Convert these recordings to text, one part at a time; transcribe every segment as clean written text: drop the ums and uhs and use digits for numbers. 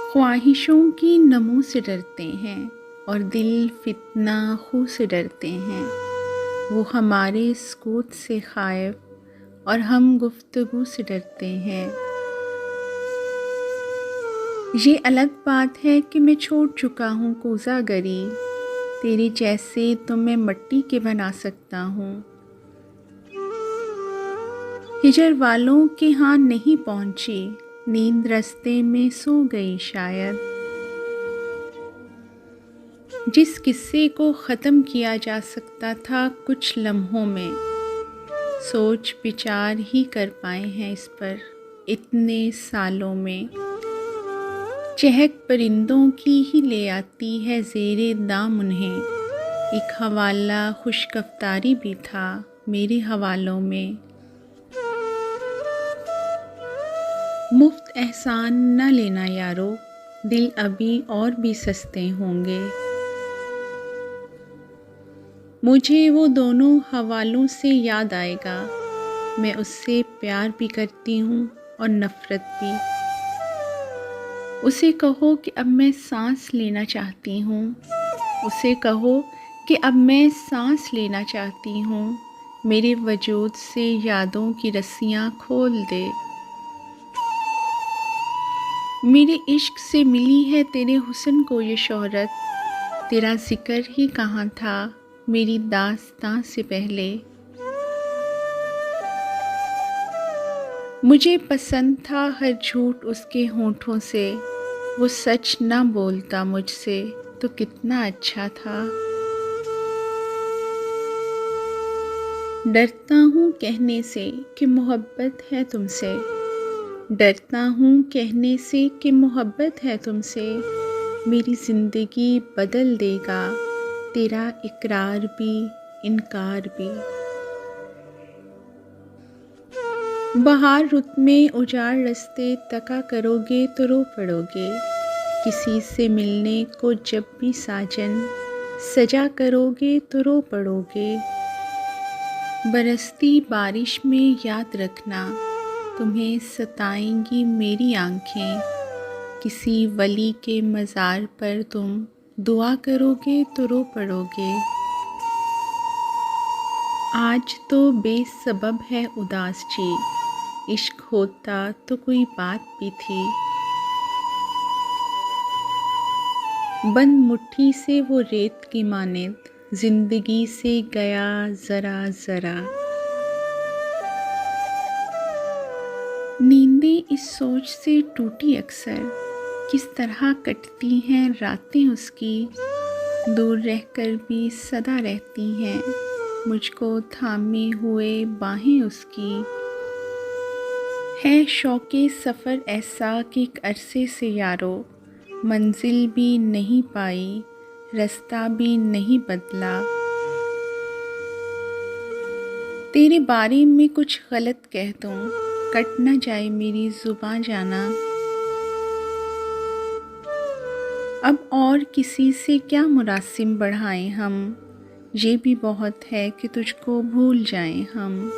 ख्वाहिशों की नमों से डरते हैं और दिल फितना खू से डरते हैं। वो हमारे सुकूत से खायफ और हम गुफ्तगू से डरते हैं। ये अलग बात है कि मैं छोड़ चुका हूँ कोज़ागरी, तेरे जैसे तो मैं मिट्टी के बना सकता हूँ। हिजर वालों के यहाँ नहीं पहुँची, नींद रास्ते में सो गई शायद। जिस किस्से को ख़त्म किया जा सकता था कुछ लम्हों में, सोच विचार ही कर पाए हैं इस पर इतने सालों में। चहक परिंदों की ही ले आती है ज़ेरे दाम उन्हें, एक हवाला खुशगफ्तारी भी था मेरे हवालों में। मुफ्त एहसान न लेना यारो, दिल अभी और भी सस्ते होंगे। मुझे वो दोनों हवालों से याद आएगा, मैं उससे प्यार भी करती हूँ और नफ़रत भी। उसे कहो कि अब मैं सांस लेना चाहती हूँ, उसे कहो कि अब मैं सांस लेना चाहती हूँ। मेरे वजूद से यादों की रस्सियाँ खोल दे। मेरे इश्क से मिली है तेरे हुस्न को ये शोहरत, तेरा जिक्र ही कहाँ था मेरी दास्तां से पहले। मुझे पसंद था हर झूठ उसके होठों से, वो सच ना बोलता मुझसे तो कितना अच्छा था। डरता हूँ कहने से कि मोहब्बत है तुमसे, डरता हूँ कहने से कि मोहब्बत है तुमसे। मेरी ज़िंदगी बदल देगा तेरा इकरार भी इनकार भी। बहार रुत में उजाड़ रास्ते तका करोगे तो रो पड़ोगे, किसी से मिलने को जब भी साजन सजा करोगे तो रो पड़ोगे। बरसती बारिश में याद रखना तुम्हें सताएंगी मेरी आँखें, किसी वली के मज़ार पर तुम दुआ करोगे तो रो पड़ोगे। आज तो बेसबब है उदास जी, इश्क होता तो कोई बात भी थी। बंद मुट्ठी से वो रेत की मानिंद जिंदगी से गया ज़रा ज़रा। नींदें इस सोच से टूटी अक्सर, किस तरह कटती हैं रातें उसकी। दूर रहकर भी सदा रहती हैं मुझको थामे हुए बाहें उसकी। है शौक़े सफ़र ऐसा कि एक अरसे से यारो, मंजिल भी नहीं पाई रास्ता भी नहीं बदला। तेरे बारे में कुछ गलत कह दूँ, कट न जाए मेरी ज़ुबान जाना। अब और किसी से क्या मुरासिम बढ़ाएं हम, ये भी बहुत है कि तुझको भूल जाएं हम।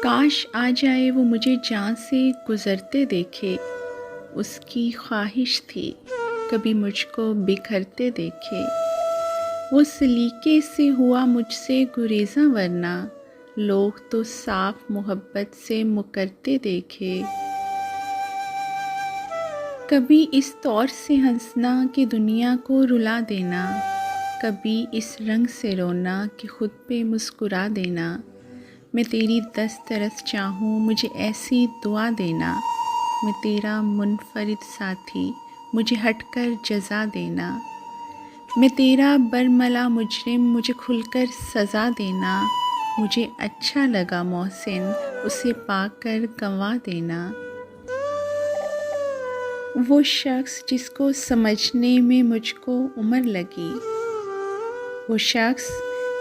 काश आ जाए वो मुझे जान से गुज़रते देखे, उसकी ख्वाहिश थी कभी मुझको बिखरते देखे। वो सलीके से हुआ मुझसे गुरेज़ा, वरना लोग तो साफ मोहब्बत से मुकरते देखे। कभी इस तौर से हंसना कि दुनिया को रुला देना, कभी इस रंग से रोना कि खुद पे मुस्कुरा देना। मैं तेरी दस्तरस चाहूँ मुझे ऐसी दुआ देना, मैं तेरा मुनफरिद साथी मुझे हटकर जज़ा देना। मैं तेरा बरमला मुजरिम मुझे खुलकर सज़ा देना। मुझे अच्छा लगा मोहसिन उसे पाकर गंवा देना। वो शख्स जिसको समझने में मुझको उम्र लगी, वो शख्स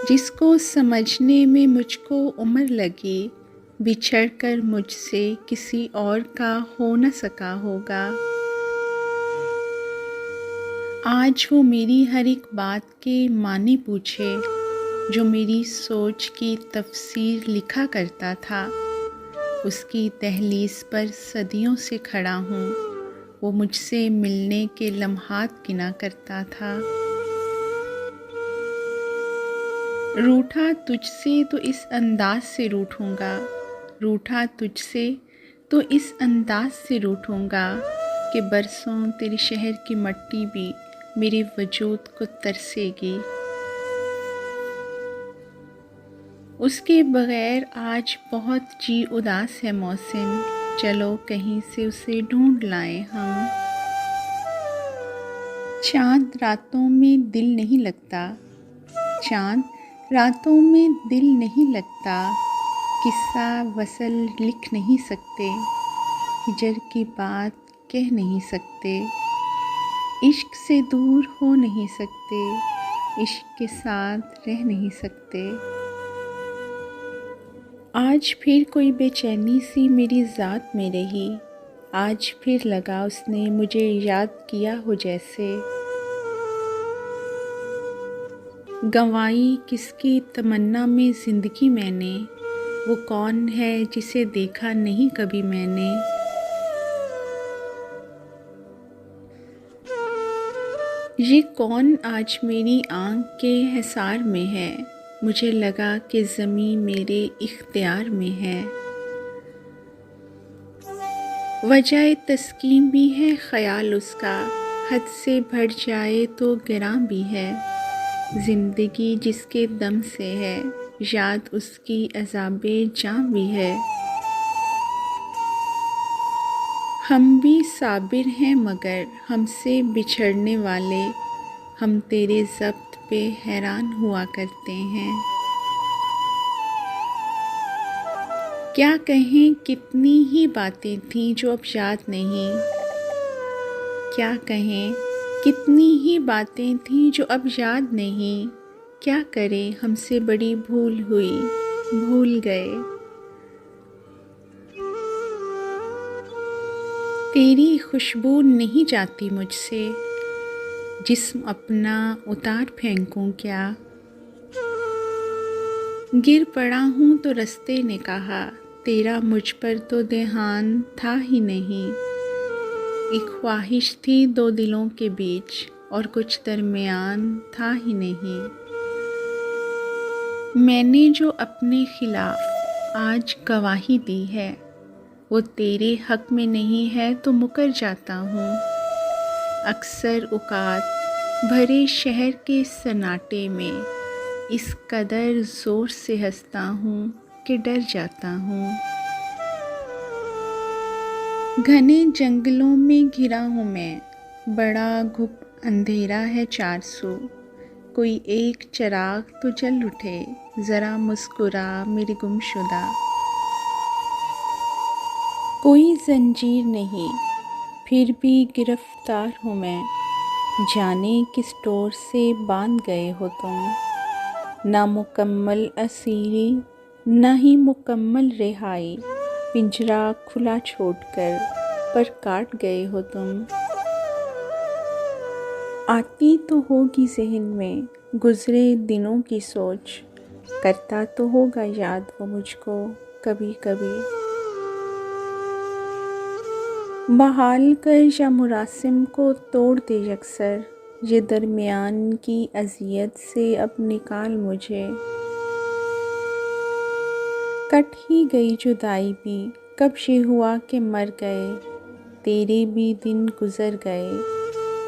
जिसको समझने में मुझको उम्र लगी, बिछड़कर मुझसे किसी और का हो न सका होगा। आज वो मेरी हर एक बात के माने पूछे, जो मेरी सोच की तफसीर लिखा करता था। उसकी दहलीज़ पर सदियों से खड़ा हूँ, वो मुझसे मिलने के लम्हात गिना करता था। रूठा तुझसे तो इस अंदाज से रूठूंगा, रूठा तुझसे तो इस अंदाज से रूठूंगा कि बरसों तेरे शहर की मट्टी भी मेरे वजूद को तरसेगी। उसके बग़ैर आज बहुत जी उदास है मौसिन, चलो कहीं से उसे ढूंढ लाएं हम। चाँद रातों में दिल नहीं लगता, चाँद रातों में दिल नहीं लगता, किस्सा वसल लिख नहीं सकते, हिजर की बात कह नहीं सकते, इश्क से दूर हो नहीं सकते, इश्क के साथ रह नहीं सकते। आज फिर कोई बेचैनी सी मेरी ज़ात में रही, आज फिर लगा उसने मुझे याद किया हो जैसे। गंवाई किसकी तमन्ना में ज़िंदगी मैंने, वो कौन है जिसे देखा नहीं कभी मैंने। ये कौन आज मेरी आँख के हिसार में है, मुझे लगा कि ज़मीं मेरे इख्तियार में है। वजह तस्कीन भी है ख़याल उसका, हद से बढ़ जाए तो गिरां भी है। ज़िंदगी जिसके दम से है, याद उसकी अज़ाबे जां भी है। हम भी साबिर हैं मगर हमसे बिछड़ने वाले, हम तेरे ज़ब्त पे हैरान हुआ करते हैं। क्या कहें कितनी ही बातें थीं जो अब याद नहीं, क्या कहें कितनी ही बातें थीं जो अब याद नहीं। क्या करें हमसे बड़ी भूल हुई, भूल गए। तेरी खुशबू नहीं जाती मुझसे, जिस्म अपना उतार फेंकूं क्या। गिर पड़ा हूँ तो रस्ते ने कहा, तेरा मुझ पर तो ध्यान था ही नहीं। एक ख्वाहिश थी दो दिलों के बीच और कुछ दरमियान था ही नहीं। मैंने जो अपने खिलाफ आज गवाही दी है, वो तेरे हक में नहीं है तो मुकर जाता हूँ। अक्सर औकात भरे शहर के सन्नाटे में इस कदर ज़ोर से हंसता हूँ कि डर जाता हूँ। घने जंगलों में घिरा हूँ मैं, बड़ा घुप अंधेरा है 400। कोई एक चिराग तो जल उठे, ज़रा मुस्कुरा मेरी गुमशुदा। कोई जंजीर नहीं, फिर भी गिरफ्तार हूँ मैं, जाने किस डोर से बांध गए हो तुम। ना मुकम्मल असीरी ना ही मुकम्मल रिहाई, पिंजरा खुला छोड़कर पर काट गए हो तुम। आती तो होगी ज़हन में गुज़रे दिनों की सोच, करता तो होगा याद वो मुझको कभी कभी। बहाल कर या मुरासिम को तोड़ दे अक्सर, ये दरमियान की अज़ियत से अब निकाल मुझे। कट ही गई जुदाई भी, कब ये हुआ कि मर गए। तेरे भी दिन गुज़र गए,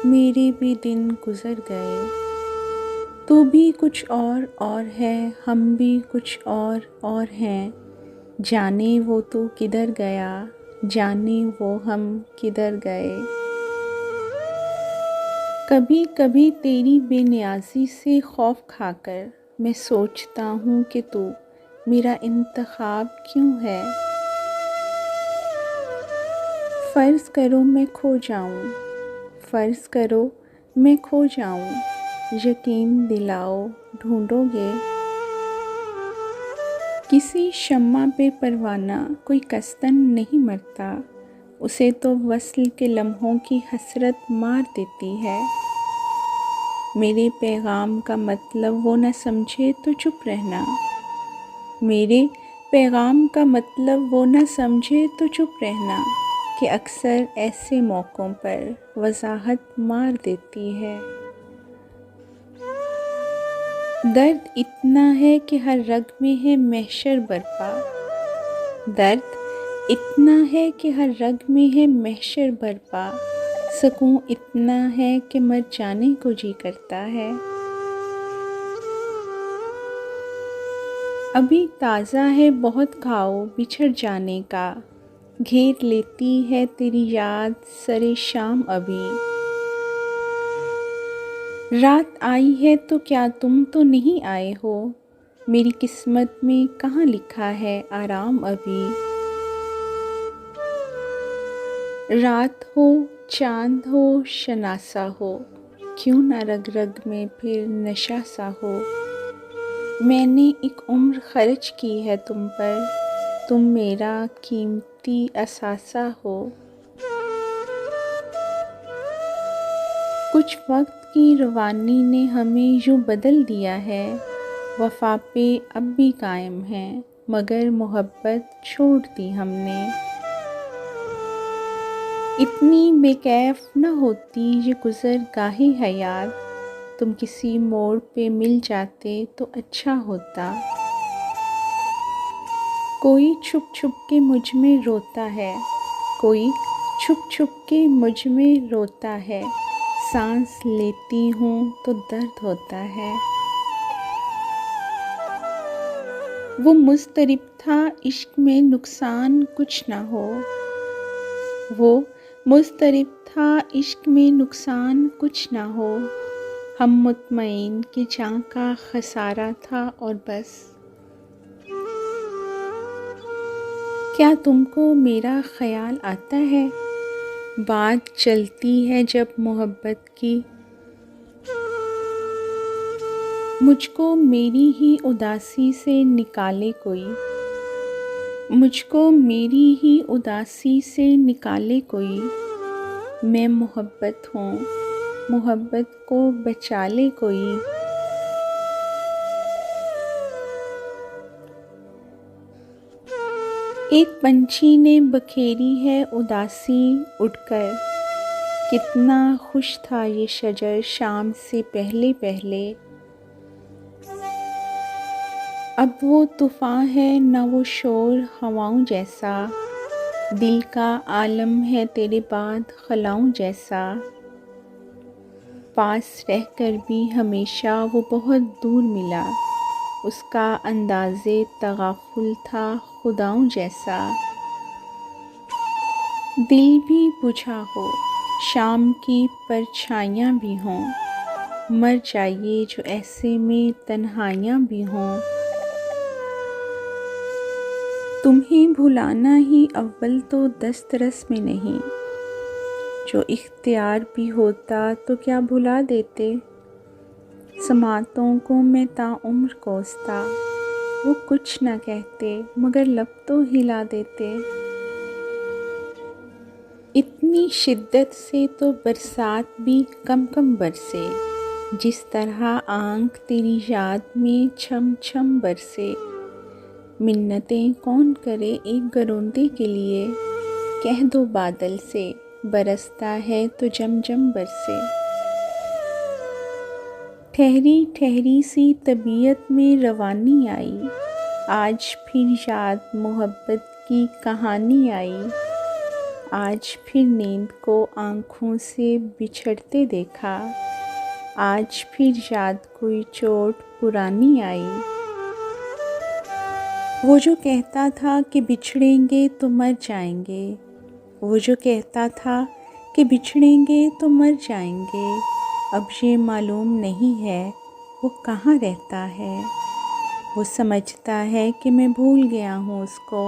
मेरे भी दिन गुज़र गए। तू भी कुछ और है, हम भी कुछ और हैं। जाने वो तू किधर गया, जाने वो हम किधर गए। कभी कभी तेरी बेनियाज़ी से खौफ खाकर मैं सोचता हूँ कि तू मेरा इंतखाब क्यों है। फ़र्ज़ करो मैं खो जाऊँ, फ़र्ज़ करो मैं खो जाऊँ, यकीन दिलाओ ढूंढोगे। किसी शम्मा पे परवाना कोई कस्तन नहीं मरता, उसे तो वस्ल के लम्हों की हसरत मार देती है। मेरे पैगाम का मतलब वो न समझे तो चुप रहना, मेरे पैगाम का मतलब वो न समझे तो चुप रहना। कि अक्सर ऐसे मौक़ों पर वज़ाहत मार देती है। दर्द इतना है कि हर रग में है महशर बरपा। दर्द इतना है कि हर रग में है महशर बरपा। सुकून इतना है कि मर जाने को जी करता है। अभी ताज़ा है बहुत घाव बिछड़ जाने का। घेर लेती है तेरी याद सरे शाम अभी। रात आई है तो क्या तुम तो नहीं आए हो। मेरी किस्मत में कहाँ लिखा है आराम अभी। रात हो चाँद हो शनासा हो, क्यों ना रग रग में फिर नशा सा हो। मैंने एक उम्र खर्च की है तुम पर, तुम मेरा कीमती असासा हो। कुछ वक्त की रवानी ने हमें यूँ बदल दिया है। वफ़ा पे अब भी कायम है मगर मोहब्बत छोड़ दी हमने। इतनी बेकैफ न होती ये गुज़रगाहे हयात, तुम किसी मोड़ पे मिल जाते तो अच्छा होता। कोई छुप छुप के मुझ में रोता है, कोई छुप छुप के मुझ में रोता है। सांस लेती हूँ तो दर्द होता है। वो मुस्तरिब था इश्क में नुकसान कुछ ना हो। वो मुस्तरिब था इश्क में नुकसान कुछ ना हो। हम मुतमईन कि जान का खसारा था और बस। क्या तुमको मेरा ख्याल आता है। बात चलती है जब मोहब्बत की। मुझको मेरी ही उदासी से निकाले कोई। मुझको मेरी ही उदासी से निकाले कोई। मैं मोहब्बत हूँ, मोहब्बत को बचा ले कोई। एक पंछी ने बखेरी है उदासी उड़कर। कितना खुश था ये शजर शाम से पहले पहले। अब वो तूफ़ान है न वो शोर हवाओं जैसा। दिल का आलम है तेरे बाद खलाओं जैसा। पास रहकर भी हमेशा वो बहुत दूर मिला। उसका अंदाज़े तगाफुल था खुदाओं जैसा। दिल भी बुझा हो शाम की परछाइयाँ भी हों। मर जाइए जो ऐसे में तन्हाइयाँ भी हों। तुम्हें भुलाना ही अव्वल तो दस्तरस में नहीं। जो इख्तियार भी होता तो क्या भुला देते। समातों को मैं ताउम्र कोसता, वो कुछ न कहते मगर लब तो हिला देते। इतनी शिद्दत से तो बरसात भी कम कम बरसे। जिस तरह आँख तेरी याद में छम छम बरसे। मिन्नतें कौन करे एक गरोंदे के लिए। कह दो बादल से बरसता है तो जम जम बरसे। ठहरी ठहरी सी तबीयत में रवानी आई। आज फिर याद मोहब्बत की कहानी आई। आज फिर नींद को आँखों से बिछड़ते देखा। आज फिर याद कोई चोट पुरानी आई। वो जो कहता था कि बिछड़ेंगे तो मर जाएंगे। वो जो कहता था कि बिछड़ेंगे तो मर जाएंगे। अब ये मालूम नहीं है वो कहाँ रहता है। वो समझता है कि मैं भूल गया हूँ उसको।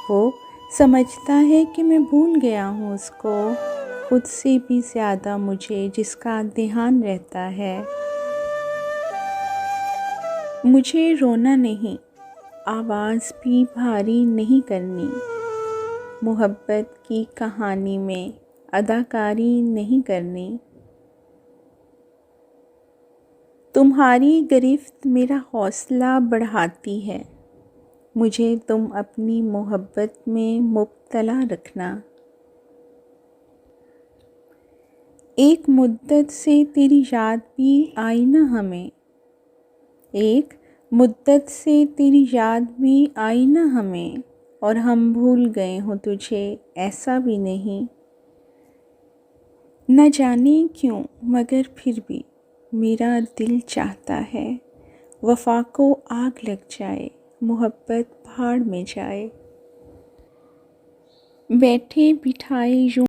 वो समझता है कि मैं भूल गया हूँ उसको। खुद से भी ज़्यादा मुझे जिसका ध्यान रहता है। मुझे रोना नहीं, आवाज़ भी भारी नहीं करनी। मोहब्बत की कहानी में अदाकारी नहीं करनी। तुम्हारी गिरफ्त मेरा हौसला बढ़ाती है। मुझे तुम अपनी मोहब्बत में मुब्तला रखना। एक मुद्दत से तेरी याद भी आई ना हमें, एक मुद्दत से तेरी याद भी आई ना हमें, और हम भूल गए हों तुझे ऐसा भी नहीं। न जाने क्यों मगर फिर भी मेरा दिल चाहता है वफ़ा को आग लग जाए, मोहब्बत भाड़ में जाए। बैठे बिठाए यूं